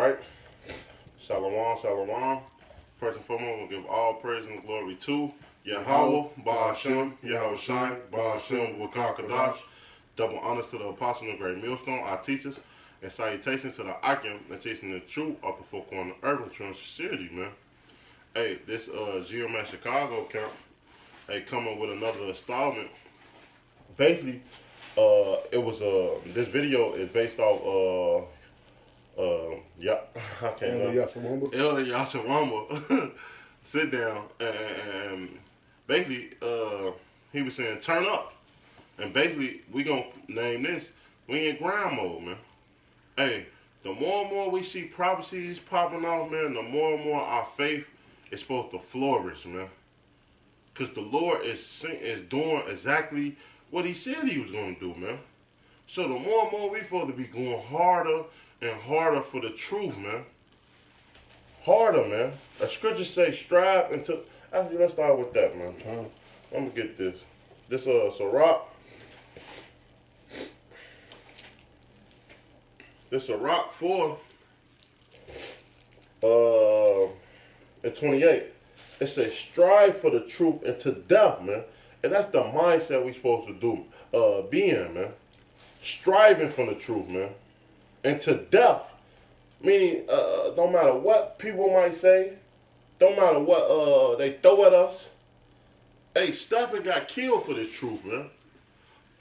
right. Shalom, shalom. First and foremost, we'll give all praise and glory to Yahweh, Ba'ashem, Yahweh Shai, Ba'ashem, Wakakadash. Double honors to the apostle and the great millstone, our teachers, and salutations to the Akim and teaching the truth of the folk on the earth with true sincerity, man. Hey, this GMS Chicago camp, hey, coming with another installment. Basically, it was this video is based off yeah, I can't remember. Elder Yashawamba sit down and basically he was saying turn up, and basically we gonna name this, we in grind mode, man. Hey, the more and more we see prophecies popping off, man, the more and more our faith is supposed to flourish, man. Cause the Lord is doing exactly what He said He was gonna do, man. So the more and more we supposed to be going harder and harder for the truth, man. Harder, man. The scriptures say strive until. Actually, let's start with that, man. I'm gonna get this. This Sirach. This Sirach 4. And 28. It says strive for the truth unto death, man. And that's the mindset we supposed to do. Be in, man. Striving for the truth, man. And to death, meaning don't matter what people might say, don't matter what they throw at us. Hey, Stephen got killed for this truth, man.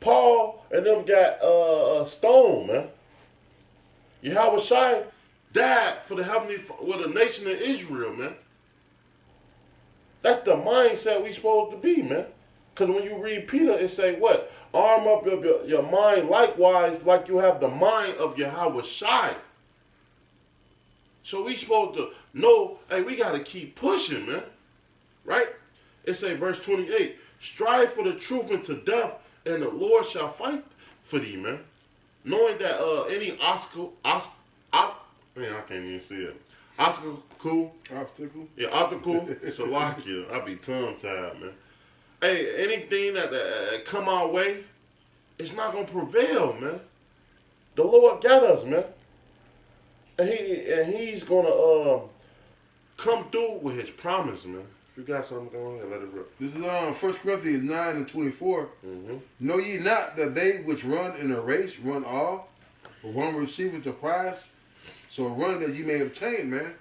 Paul and them got stoned, man. Yahweh Shai died for the nation of Israel, man. That's the mindset we supposed to be, man. Because when you read Peter, it say what? Arm up your mind likewise, like you have the mind of Yahweh Shai. So we supposed to know, hey, we got to keep pushing, man. Right? It say verse 28, strive for the truth unto death, and the Lord shall fight for thee, man. Knowing that any obstacle, man, I can't even see it. Obstacle. Yeah, obstacle. Salakia. I be tongue-tied, man. Hey, anything that come our way, it's not going to prevail, man. The Lord got us, man. And he's going to come through with his promise, man. If you got something going on, let it rip. This is 1 Corinthians 9 and 24. Mm-hmm. Know ye not that they which run in a race run all, but one receiveth the prize? So run that ye may obtain, man.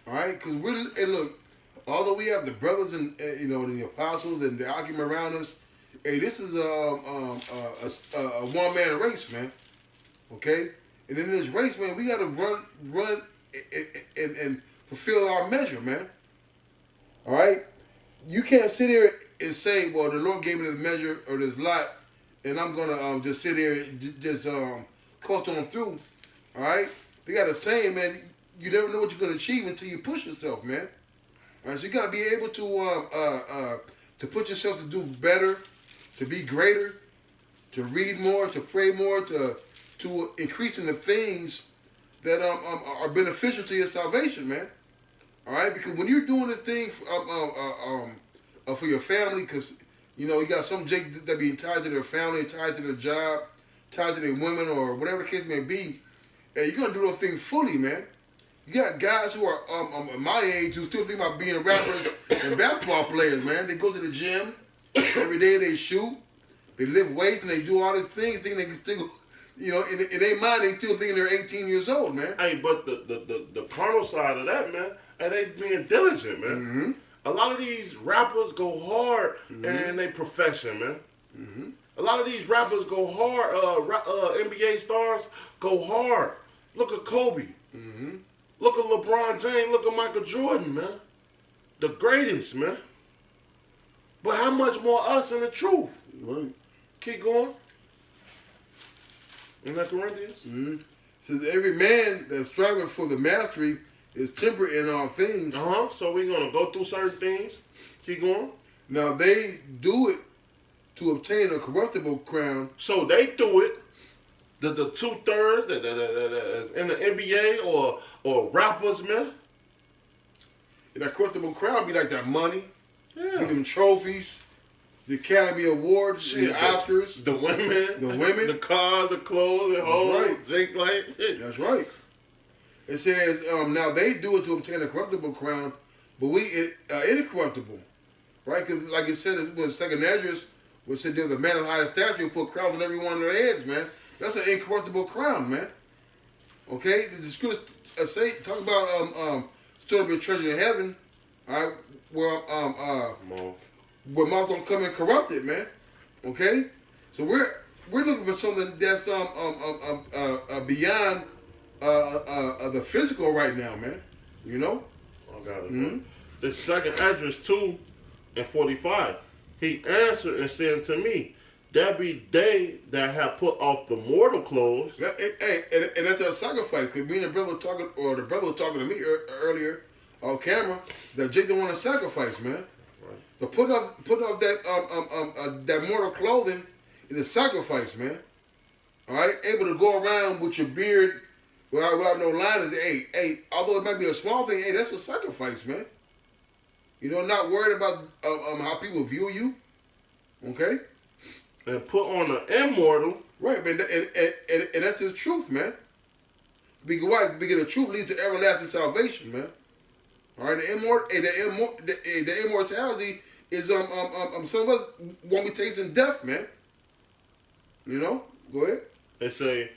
All right? Because look, although we have the brothers and and the apostles and the argument around us, hey, this is a one-man race, man. Okay, and in this race, man, we got to run and fulfill our measure, man. All right, you can't sit here and say, well, the Lord gave me this measure or this lot, and I'm gonna just sit here and just coast on through. All right, they got a saying, man. You never know what you're gonna achieve until you push yourself, man. All right, so you gotta be able to put yourself to do better, to be greater, to read more, to pray more, to increase in the things that are beneficial to your salvation, man. All right, because when you're doing this thing for your family, because you got some Jake that be tied to their family, tied to their job, tied to their women, or whatever the case may be, and you're gonna do those things fully, man. You got guys who are my age who still think about being rappers and basketball players, man. They go to the gym every day. They shoot, they lift weights, and they do all these things, thinking they can still, in their mind, they still thinking they're 18 years old, man. Hey, but the carnal side of that, man, and they being diligent, man. Mm-hmm. A lot of these rappers go hard in their profession, man. Mm-hmm. A lot of these rappers go hard. NBA stars go hard. Look at Kobe. Mm-hmm. Look at LeBron James. Look at Michael Jordan, man. The greatest, man. But how much more us in the truth? Right. Keep going. In that Corinthians? Mm-hmm. It says, every man that striveth for the mastery is temperate in all things. So we're going to go through certain things. Keep going. Now they do it to obtain a corruptible crown. So they do it. The 2/3 that in the NBA or rappers, man. And that corruptible crown be like that money, give them trophies, the Academy Awards, the Oscars, the women, the cars, the clothes, the whole right. Jake like. That's right. It says, now they do it to obtain a corruptible crown, but we incorruptible. Right? Because like it said, it was Second Esdras, which said there's a man of high stature who put crowns on every one of their heads, man. That's an incorruptible crown, man. Okay? The scripture talk about stored up your treasure in heaven, all right, where moth don't come and corrupt it, man. Okay? So we're looking for something that's beyond the physical right now, man. You know? I got it. The Second Esdras 2:45. He answered and said to me, "There be they that have put off the mortal clothes." And that's a sacrifice. Because me and the brother talking, or the brother was talking to me earlier on camera, that Jake don't want to sacrifice, man. Right. So put off that mortal clothing is a sacrifice, man. All right, able to go around with your beard without no lines. Hey, although it might be a small thing, hey, that's a sacrifice, man. You know, not worried about how people view you. Okay? And put on the immortal. Right, man. And that's the truth, man. Because why? Because the truth leads to everlasting salvation, man. All right, the immortality is some of us won't be tasting death, man. You know? Go ahead. They say,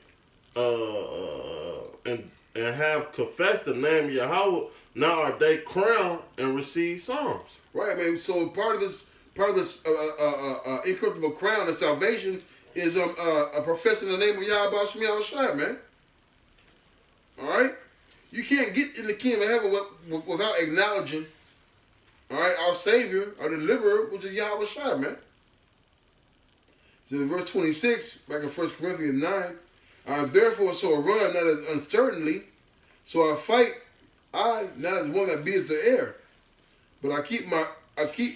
and have confessed the name of Yahweh. Now are they crowned and receive psalms. Right, man. So part of this incorruptible crown of salvation is professing the name of Yahweh Shem Yahushua, man. All right, you can't get in the kingdom of heaven without acknowledging, all right, our Savior, our Deliverer, which is Yahweh Shai, man. So in verse 26, back in 1 Corinthians 9, therefore so run not as uncertainly, so I fight. I not as one that beateth the air, but I keep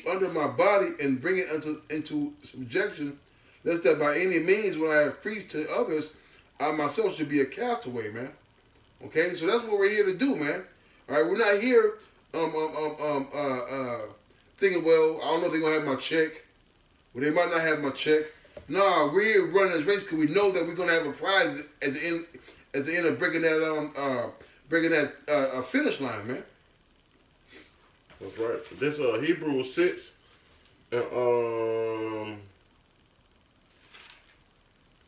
under my body and bring it into subjection, lest that by any means when I have preached to others, I myself should be a castaway, man. Okay, so that's what we're here to do, man. All right, we're not here thinking, well, I don't know if they're gonna have my check, or they might not have my check. No, we're here running this race because we know that we're gonna have a prize at the end of breaking that finish line, man. That's right. This Hebrews 6 and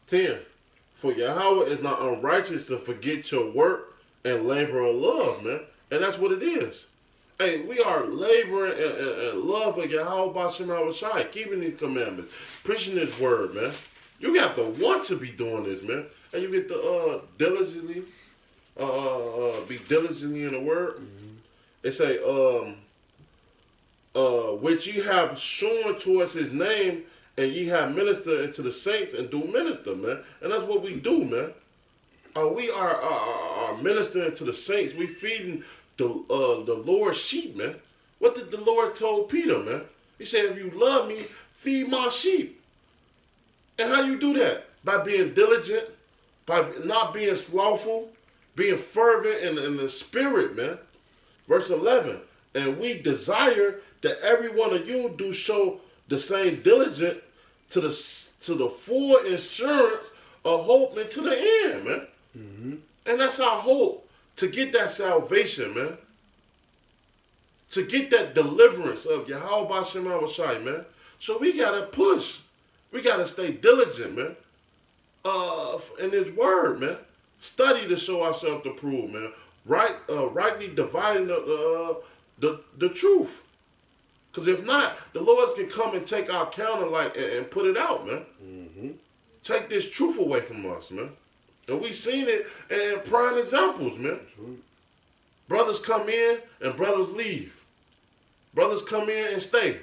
10. For Yahweh is not unrighteous to forget your work and labor of love, man. And that's what it is. Hey, we are laboring and love of Yahweh B'Shem Yahushai, keeping these commandments, preaching this word, man. You got to want to be doing this, man. And you get to diligently be diligently in the word. Mm-hmm. It say, which ye have shown towards his name, and ye have ministered unto the saints and do minister, man. And that's what we do, man. We are ministering to the saints. We feeding the Lord's sheep, man. What did the Lord told Peter, man? He said, if you love me, feed my sheep. And how you do that? By being diligent, by not being slothful, being fervent in the spirit, man. Verse 11, and we desire that every one of you do show the same diligence to the full assurance of hope and to the end, man. Mm-hmm. And that's our hope, to get that salvation, man. To get that deliverance of Yahweh B'Shem Yahushai, man. So we got to push. We got to stay diligent, man. In his word, man. Study to show ourselves approved, man. Rightly dividing the truth. Because if not, the Lord can come and take our counter and put it out, man. Mm-hmm. Take this truth away from us, man. And we seen it in prime examples, man. Mm-hmm. Brothers come in and brothers leave. Brothers come in and stay.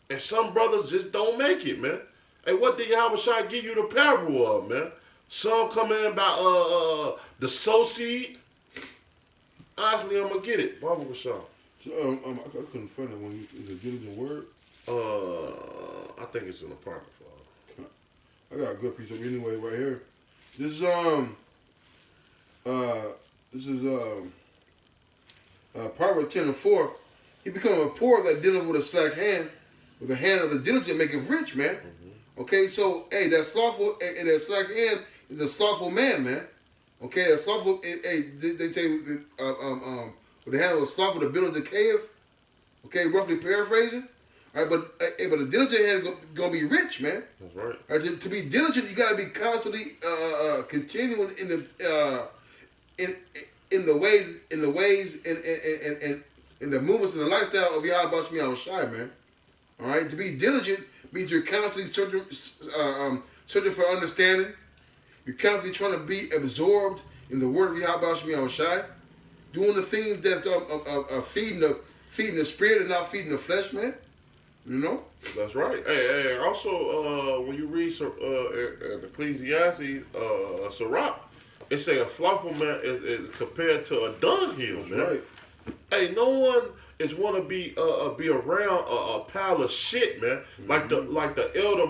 And some brothers just don't make it, man. Hey, what did Yahweh Shai give you the parable of, man? Some come in about the sow seed. Honestly, I'm going to get it. Baba Rashad. So, I couldn't find it when is it diligent word? I think it's in the Apocrypha. I got a good piece of it anyway right here. This is Proverbs 10:4. He become a poor that dealeth with a slack hand, with the hand of the diligent maketh rich, man. Mm-hmm. Okay, so hey, that slothful and that slack hand is a slothful man, man. Okay, a slothful. They say when they have a slothful, the building decayeth. Okay, roughly paraphrasing. All right, but a diligent hand is gonna be rich, man. That's right. All right, to be diligent, you gotta be constantly continuing in the ways and in the movements and the lifestyle of Yahweh Shemi Shai, man. All right, to be diligent means you're constantly searching for understanding. You're constantly trying to be absorbed in the word of Yahweh Shemi Shai, doing the things that's feeding the spirit and not feeding the flesh, man. You know? That's right. Hey, also, when you read Ecclesiastes, Sirach, it say a slothful man is compared to a dunghill, man. Right. Hey, no one is want to be around a pile of shit, man. Like the elder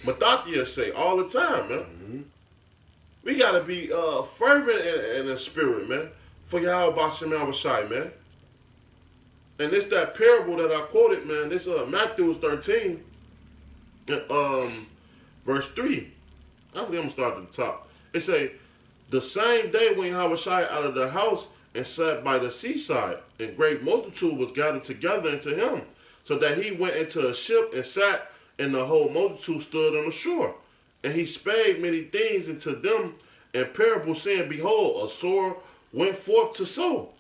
Mattathias say all the time, man. We gotta be fervent in the spirit, man, for Yahweh Shemi Shai, man. And it's that parable that I quoted, man. This Matthew 13, verse 3. I think I'm gonna start at the top. It say, the same day when Yahweh Shai out of the house and sat by the seaside, and great multitude was gathered together into him, so that he went into a ship and sat, and the whole multitude stood on the shore. And he spake many things into them in parables, saying, behold, a sower went forth to sow.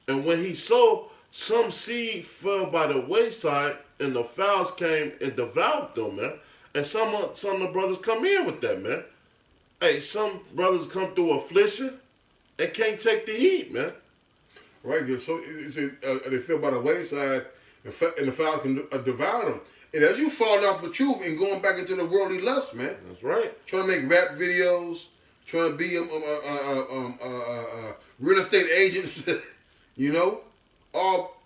And when he sowed, some seed fell by the wayside, and the fowls came and devoured them, man. And some of the brothers come in with that, man. Hey, some brothers come through affliction and can't take the heat, man. Right, so it says they fell by the wayside, and the fowls can devour them. And as you falling off the truth and going back into the worldly lust, man. That's right. Trying to make rap videos, trying to be real estate agents, you know, all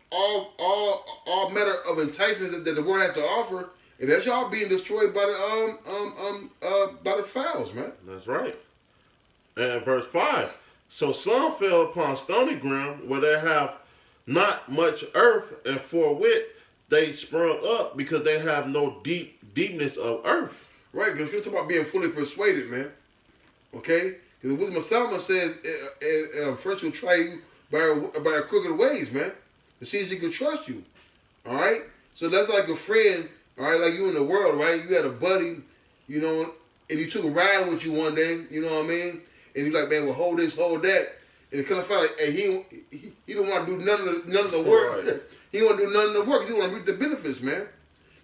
matter of enticements that the world has to offer, and that's y'all being destroyed by the fowls, man. That's right. And verse 5. So some fell upon stony ground where they have not much earth, and forthwith they sprung up because they have no deepness of earth. Right, because we're talking about being fully persuaded, man. Okay? Because the wisdom of Solomon says, first you'll try you by crooked ways, man, to see if she can trust you. All right? So that's like a friend, all right, like you in the world, right? You had a buddy, you know, and you took him riding with you one day, you know what I mean? And you're like, man, well, hold this, hold that. And it kind of felt like, hey, he don't want to do none of the work. Right. He don't want to do none of the work. He want to reap the benefits, man.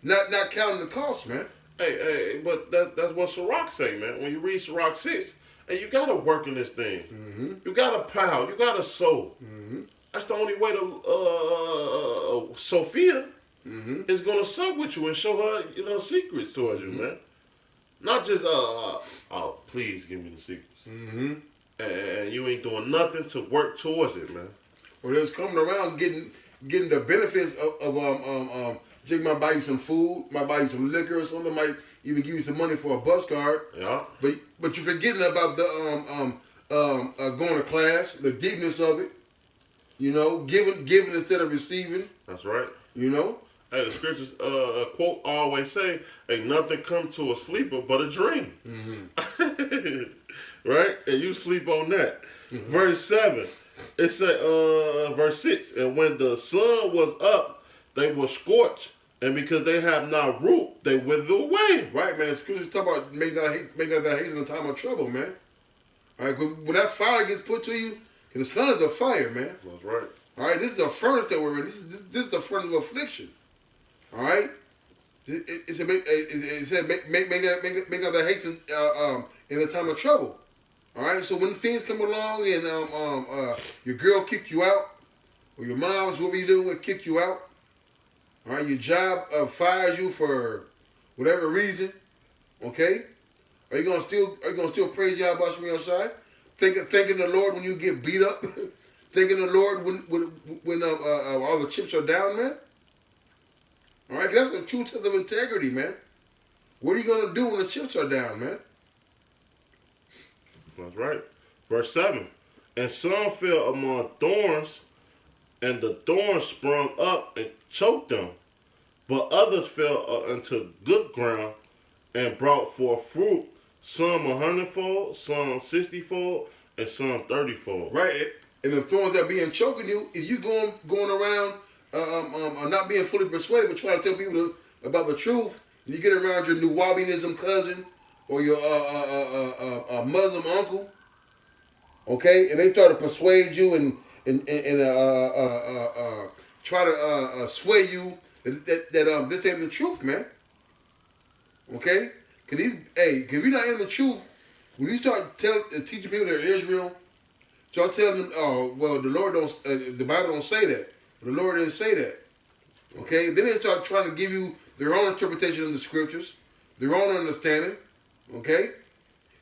Not counting the cost, man. Hey, but that's what Sirach say, man. When you read Sirach 6, hey, you got to work in this thing. Mm-hmm. You got to plow. You got to sow. Mm-hmm. That's the only way to Sophia is going to suck with you and show her secrets towards you, man. Not just, oh, please give me the secrets. Mm-hmm. And you ain't doing nothing to work towards it, man. Or just coming around getting the benefits of Jake might buy you some food, might buy you some liquor or something, might even give you some money for a bus card. Yeah. But you're forgetting about the going to class, the deepness of it. You know, giving instead of receiving. That's right. You know? Hey, the scriptures quote always say, ain't nothing come to a sleeper but a dream. Mm-hmm. Right? And you sleep on that. Mm-hmm. Verse 7. It said, verse 6, and when the sun was up, they were scorched, and because they have not root, they wither away. Right, man. The scriptures talk about make not that haste in the time of trouble, man. All right, when that fire gets put to you, because the sun is a fire, man. That's right. All right, this is the furnace that we're in. This is the furnace of affliction. All right. It said make not that haste in the time of trouble. All right. So when things come along and your girl kicked you out, or your mom's whoever you're dealing with kicked you out. All right. Your job fires you for whatever reason. Okay. Are you gonna still praise Yahweh Shemi Shai? Thanking the Lord when you get beat up. Thanking the Lord when all the chips are down, man. All right, that's the true test of integrity, man. What are you going to do when the chips are down, man? That's right. Verse 7. And some fell among thorns, and the thorns sprung up and choked them. But others fell into good ground and brought forth fruit, some 100-fold, some 60-fold, and some 30-fold. Right. And the thorns that being choking you is you going around not being fully persuaded, but trying to tell people about the truth. And you get around your Nuwabianism cousin or your Muslim uncle, okay, and they start to persuade you and try to sway you that this ain't the truth, man. Okay, cause if you're not in the truth, when you start teaching people that Israel, start telling them, oh well, the Lord don't, the Bible don't say that, the Lord didn't say that. Okay, then they start trying to give you their own interpretation of the scriptures, their own understanding. Okay,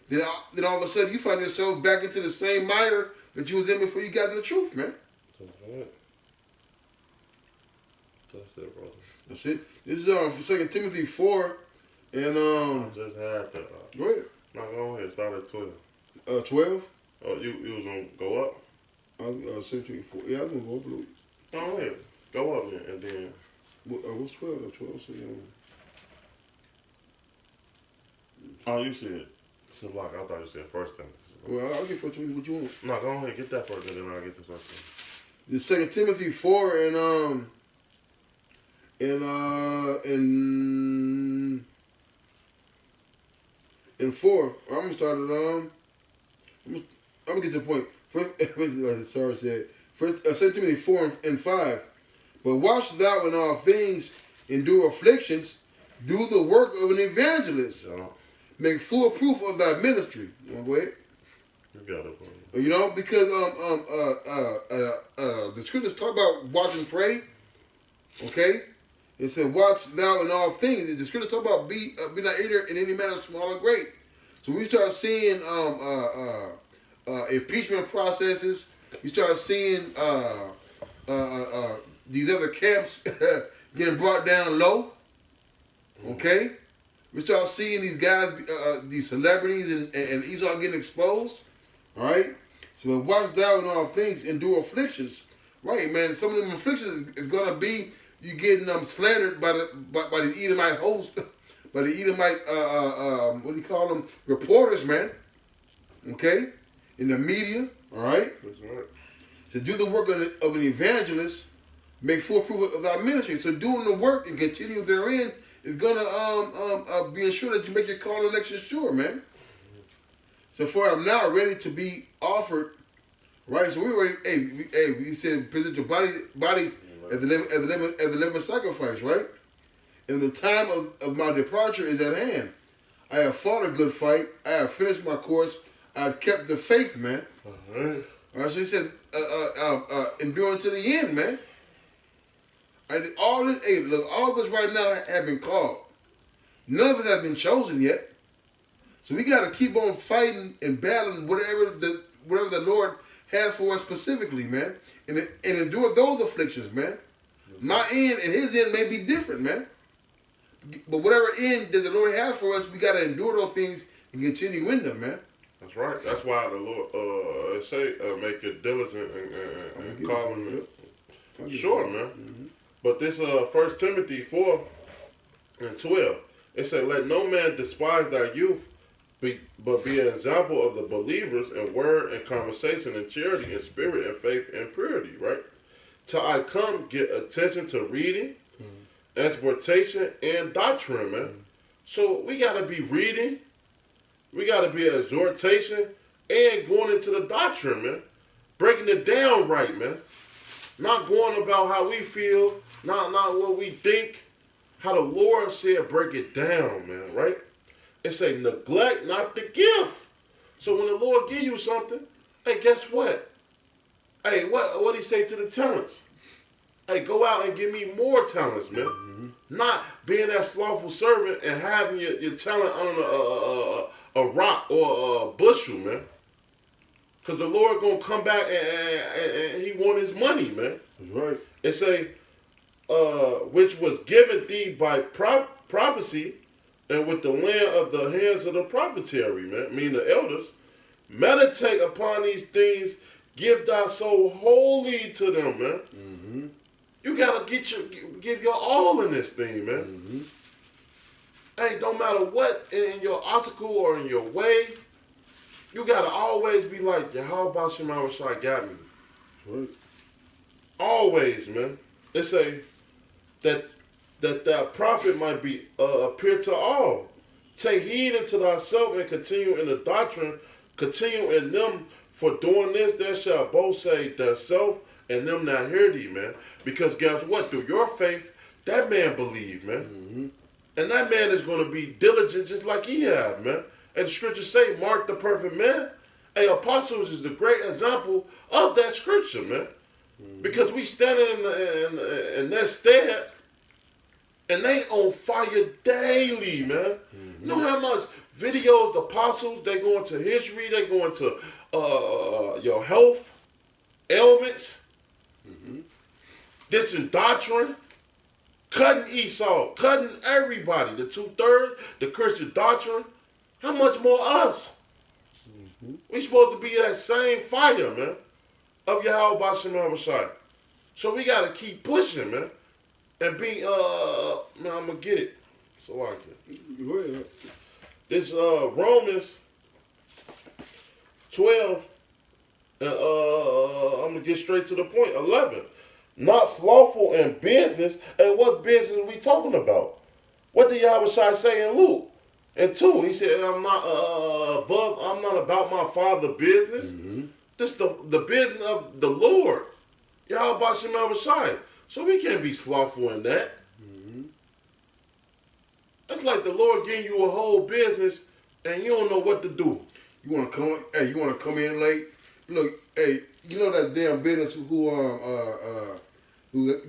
then all of a sudden you find yourself back into the same mire that you was in before you got in the truth, man. That's it, brother. That's it. This is 2 Timothy 4, and I just had to. Go ahead. No, go ahead. Start at 12. 12. Oh, you was gonna go up? 2 Timothy 4. Yeah, I was gonna go up a little. Go ahead. Go up then, and then. What's 12? 12. So Oh, you said. So like I thought you said first thing. well, I'll get 1 Timothy. What you want? No, go ahead. Get that first, and then I'll get the first thing. The 2 Timothy 4 and 4. I'm gonna start at I'm gonna get to the point. First, like Sarah said, 2 Timothy 4 and 5. But watch thou in all things, endure afflictions, do the work of an evangelist, make full proof of thy ministry. You wanna go ahead? You got it, brother. You know, because the scriptures talk about watch and pray. Okay, it said, "Watch thou in all things." The scriptures talk about be not ignorant in any matter, small or great. So we start seeing impeachment processes. You start seeing these other camps getting brought down low. Okay, we start seeing these guys, these celebrities, and Esau getting exposed. All right. So watch thou in all things, endure afflictions. Right, man. Some of them afflictions is gonna be you getting slandered by the Edomite host, by the Edomite what do you call them, reporters, man. Okay, in the media. All right. That's right. To do the work of an evangelist, make full proof of thy ministry. So doing the work and continue therein is gonna be ensured that you make your call and election sure, man. So for I'm now ready to be offered, right? So we already, we said present your bodies as the living sacrifice, right? And the time of my departure is at hand. I have fought a good fight. I have finished my course. I have kept the faith, man. All right. So he said, enduring to the end, man. All this, look, all of us right now have been called. None of us have been chosen yet. So we got to keep on fighting and battling whatever the Lord has for us specifically, man, and endure those afflictions, man. My end and His end may be different, man. But whatever end that the Lord has for us, we got to endure those things and continue in them, man. That's right. That's why the Lord say make it diligent and call Him. Sure, man. Mm-hmm. But this 1 Timothy 4 and 12, it said, "Let no man despise thy youth, but be an example of the believers in word and conversation and charity and spirit and faith and purity," right? Till I come, get attention to reading, exhortation, and doctrine, man. So we got to be reading, we got to be exhortation, and going into the doctrine, man. Breaking it down right, man. Not going about how we feel, not what we think. How the Lord said, break it down, man, right? It say, neglect not the gift. So when the Lord give you something, hey, guess what? Hey, what He say to the talents? Hey, go out and give me more talents, man. Mm-hmm. Not being that slothful servant and having your talent on a rock or a bushel, man. Because the Lord going to come back and He want His money, man. That's right. It say, which was given thee by prophecy, and with the land of the hands of the proprietary, man, meaning the elders, meditate upon these things, give thy soul wholly to them, man. Mm-hmm. You gotta give your all in this thing, man. Mm-hmm. Hey, don't matter what in your obstacle or in your way, you gotta always be like, Yahweh Shema Shai got me. Right. Always, man. They say that prophet might be appear to all. Take heed unto thyself and continue in the doctrine, continue in them, for doing this there shall both say thyself and them not hear thee, man. Because guess what? Through your faith, that man believed, man. Mm-hmm. And that man is going to be diligent just like he have, man. And the scriptures say, Mark the perfect man. Hey, apostles is the great example of that scripture, man. Mm-hmm. Because we standing in that stead, and they on fire daily, man. Mm-hmm. You know how much videos the apostles, they go into history, they go into your health, ailments, this in doctrine, cutting Esau, cutting everybody, the 2/3, the Christian doctrine. How much more us? We supposed to be that same fire, man, of Yahweh B'Shem Shai. So we got to keep pushing, man. And be, man, I'm going to get it. So I can. This Romans 12, and I'm going to get straight to the point, 11. Not slothful in business. And what business are we talking about? What did Yahweh Shai say in Luke? And 2, he said, I'm not about my father's business. Mm-hmm. This is the business of the Lord. Yahweh B'Shem Shai. So we can't be slothful in that. Mm-hmm. That's like the Lord giving you a whole business and you don't know what to do. You want to come in late? Look, hey, you know that damn business who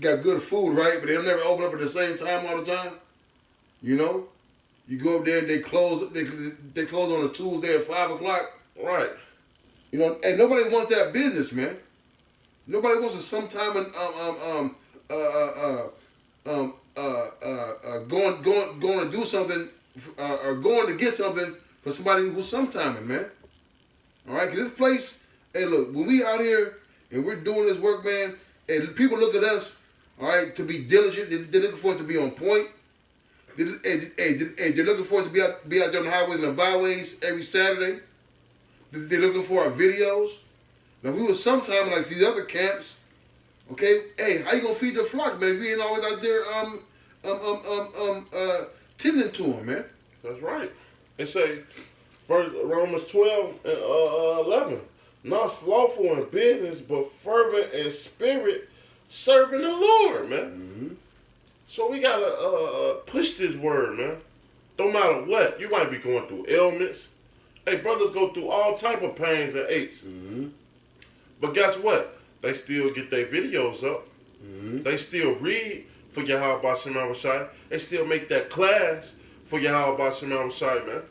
got good food, right? But they'll never open up at the same time all the time. You know, you go up there and they close. They close on a Tuesday at 5 o'clock. Right. You know, and nobody wants that business, man. Nobody wants to sometime going to do something or going to get something for somebody who's sometiming, man. All right, 'cause this place, hey, look, when we out here and we're doing this work, man, and people look at us, all right, to be diligent. They're looking for it to be on point. They're looking for it to be out there on the highways and the byways every Saturday. They're looking for our videos. Now, we were sometime like these other camps, okay? Hey, how you gonna feed the flock, man, if you ain't always out there tending to them, man? That's right. It say, Romans 12 and 11, not slothful in business, but fervent in spirit, serving the Lord, man. Mm-hmm. So we gotta push this word, man. No matter what, you might be going through ailments. Hey, brothers go through all type of pains and aches. Mm-hmm. But guess what? They still get their videos up. Mm-hmm. They still read for Yahweh B'Shem Shai. They still make that class for Yahweh B'Shem Shai, man.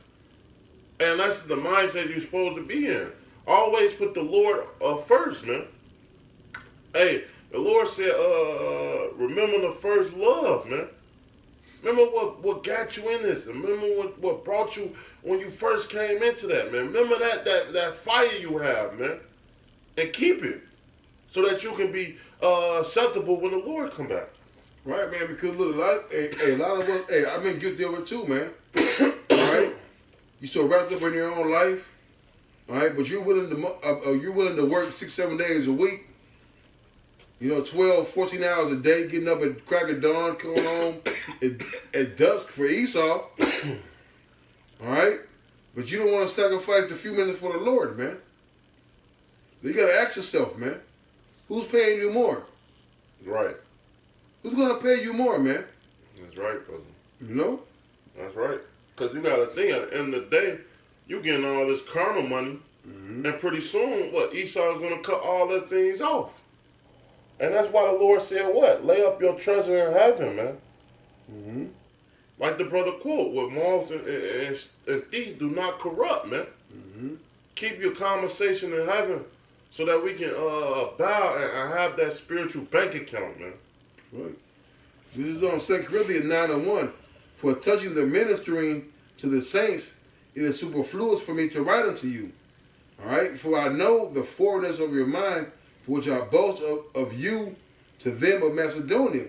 And that's the mindset you're supposed to be in. Always put the Lord first, man. Hey, the Lord said, remember the first love, man. Remember what got you in this. Remember what brought you when you first came into that, man. Remember that fire you have, man. And keep it so that you can be acceptable when the Lord come back. Right, man, because look, a lot of us, hey, I've been guilty of it too, man. All right? You so wrapped up in your own life, all right, but you're willing to work 6-7 days a week, you know, 12, 14 hours a day, getting up at crack of dawn, coming home at dusk for Esau, all right? But you don't want to sacrifice a few minutes for the Lord, man. You got to ask yourself, man, who's paying you more? Right. Who's going to pay you more, man? That's right, brother. You know? That's right. Because you got to think, at the end of the day, you getting all this carnal money, mm-hmm. and pretty soon, Esau is going to cut all those things off. And that's why the Lord said what? Lay up your treasure in heaven, man. Mm-hmm. Like the brother quote, what moths and thieves do not corrupt, man. Mm-hmm. Keep your conversation in heaven so that we can bow and have that spiritual bank account, man. Right. This is on 2 Corinthians 9:1. For touching the ministering to the saints, it is superfluous for me to write unto you. All right? For I know the forwardness of your mind, for which I boast of you to them of Macedonia,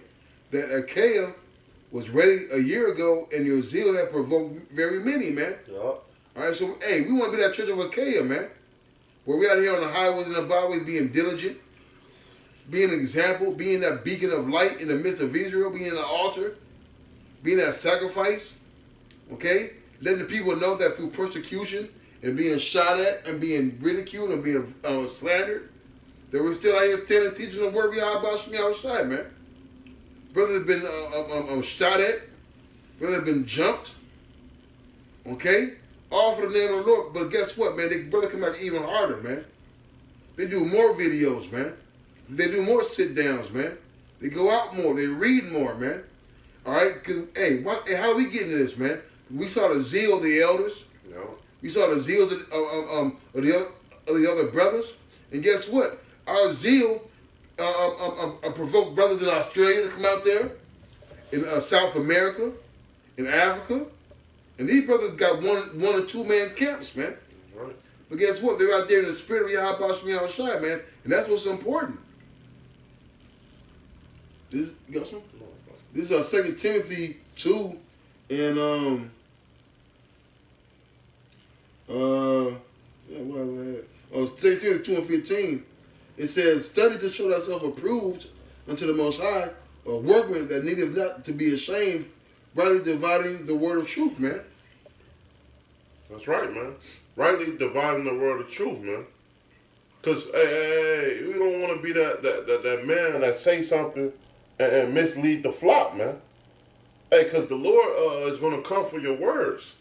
that Achaia was ready a year ago, and your zeal had provoked very many, man. Yeah. All right, so hey, we want to be that church of Achaia, man, where we out here on the highways and the byways being diligent, being an example, being that beacon of light in the midst of Israel, being an altar, being that sacrifice, okay? Letting the people know that through persecution and being shot at and being ridiculed and being slandered, that we're still out here standing teaching the word of Yahweh Shai, man. Brothers have been shot at, brothers have been jumped, okay? All for the name of the Lord. But guess what, man? They brother come back even harder, man. They do more videos, man. They do more sit-downs, man. They go out more. They read more, man. All right? Because, hey, how are we getting to this, man? We saw the zeal of the elders. No. We saw the zeal of the other brothers. And guess what? Our zeal provoked brothers in Australia to come out there, in South America, in Africa. And these brothers got one or two man camps, man. Right. But guess what? They're out there in the spirit of Yahweh Shai, man. And that's what's important. This, you got some? This is 2 Timothy 2 and what was that? 2 Timothy 2 and 15. It says, study to show thyself approved unto the Most High, a workman that needeth not to be ashamed, rightly dividing the word of truth, man. That's right, man. Rightly dividing the word of truth, man. Because, hey, we don't want to be that man that say something and mislead the flock, man. Hey, because the Lord is going to come for your words.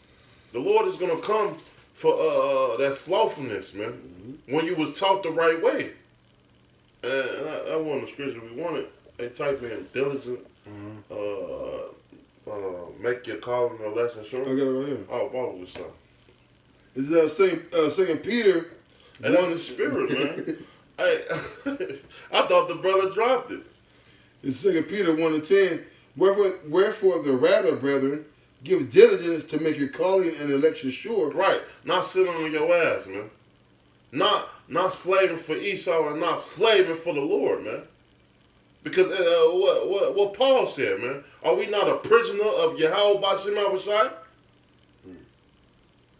The Lord is going to come for that slothfulness, man. Mm-hmm. When you was taught the right way. And that wasn't the scripture we wanted. They type in diligent, make your calling or lesson sure. I got it right here. Oh, what was that? This is 2 Peter. And that's the spirit, man. Hey, I thought the brother dropped it. It's 2 Peter 1 and 10. Wherefore the rather, brethren, give diligence to make your calling and election sure. Right. Not sitting on your ass, man. Not slaving for Esau and not slaving for the Lord, man. Because what Paul said, man. Are we not a prisoner of Yahweh Bashim Shai?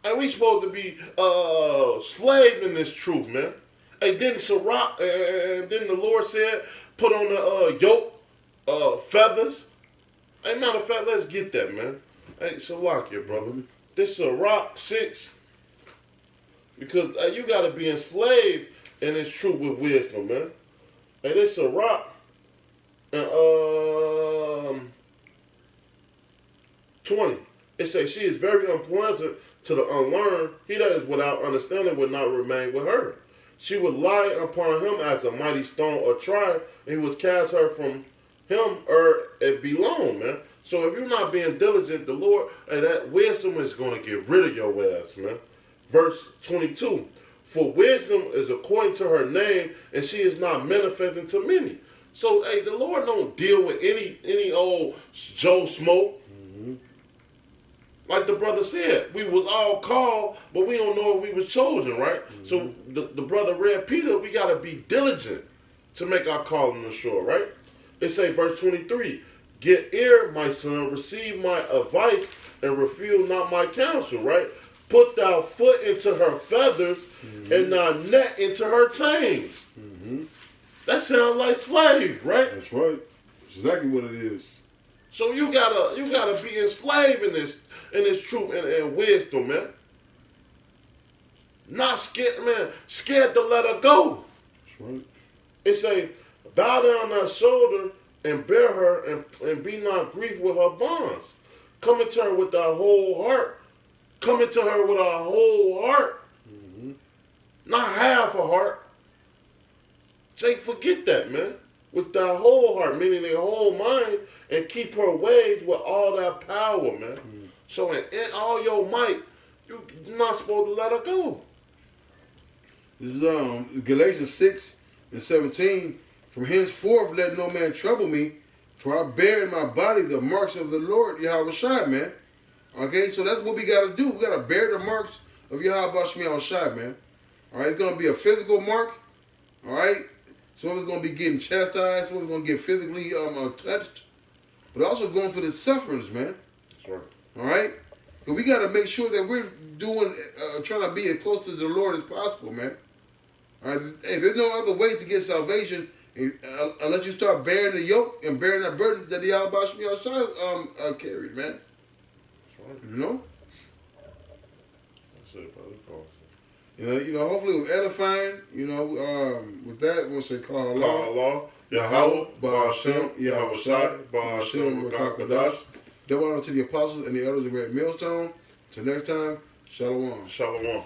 And we supposed to be slaved in this truth, man. And then Sirach, and then the Lord said, put on the yoke, feathers. Hey, matter of fact, let's get that, man. Hey, Salakia, brother. Mm-hmm. This Sirach 6. Because you got to be enslaved in this truth with wisdom, man. Hey, this Sirach, and 20. It says, she is very unpleasant to the unlearned. He that is without understanding would not remain with her. She would lie upon him as a mighty stone or try, and he would cast her from him it belong, man. So if you're not being diligent, the Lord, that wisdom is going to get rid of your ass, man. Verse 22. For wisdom is according to her name, and she is not manifesting to many. So, hey, the Lord don't deal with any old Joe Smoke. Mm-hmm. Like the brother said, we was all called, but we don't know if we was chosen, right? Mm-hmm. So the brother read Peter, we got to be diligent to make our calling ashore, right? It say verse 23, get ear, my son, receive my advice, and refuse not my counsel, right? Put thou foot into her feathers, mm-hmm. and thy neck into her chains. Mm-hmm. That sounds like slave, right? That's right. That's exactly what it is. So you gotta be enslaved in this truth and wisdom, man. Not scared, man. Scared to let her go. That's right. It say, bow down thy shoulder and bear her, and be not grieved with her bonds. Come into her with thy whole heart. Come into her with our whole heart. Mm-hmm. Not half a heart. Say, forget that, man. With thy whole heart, meaning their whole mind, and keep her ways with all that power, man. Mm-hmm. So in all your might, you're not supposed to let her go. This is Galatians 6 and 17. From henceforth let no man trouble me, for I bear in my body the marks of the Lord Yahweh Shai, man. Okay, so that's what we got to do. We got to bear the marks of Yahweh Shai, man. All right, it's going to be a physical mark. All right, some of it's going to be getting chastised. Some of it's going to get physically touched. but also going for the sufferings, man. That's right. All right? But we got to make sure that we're doing, trying to be as close to the Lord as possible, man. All right? Hey, there's no other way to get salvation unless you start bearing the yoke and bearing the burden that the Yahweh carried, man. That's right. You know? That's it, brother. Hopefully it was edifying. With that, we'll say call Allah. Call Allah, Yahweh, Ba'ashem, Yahweh Shai, Ba'ashem, Rakakadash. Double honor to the apostles and the elders of Red Millstone. Till next time, Shalom. Shalom.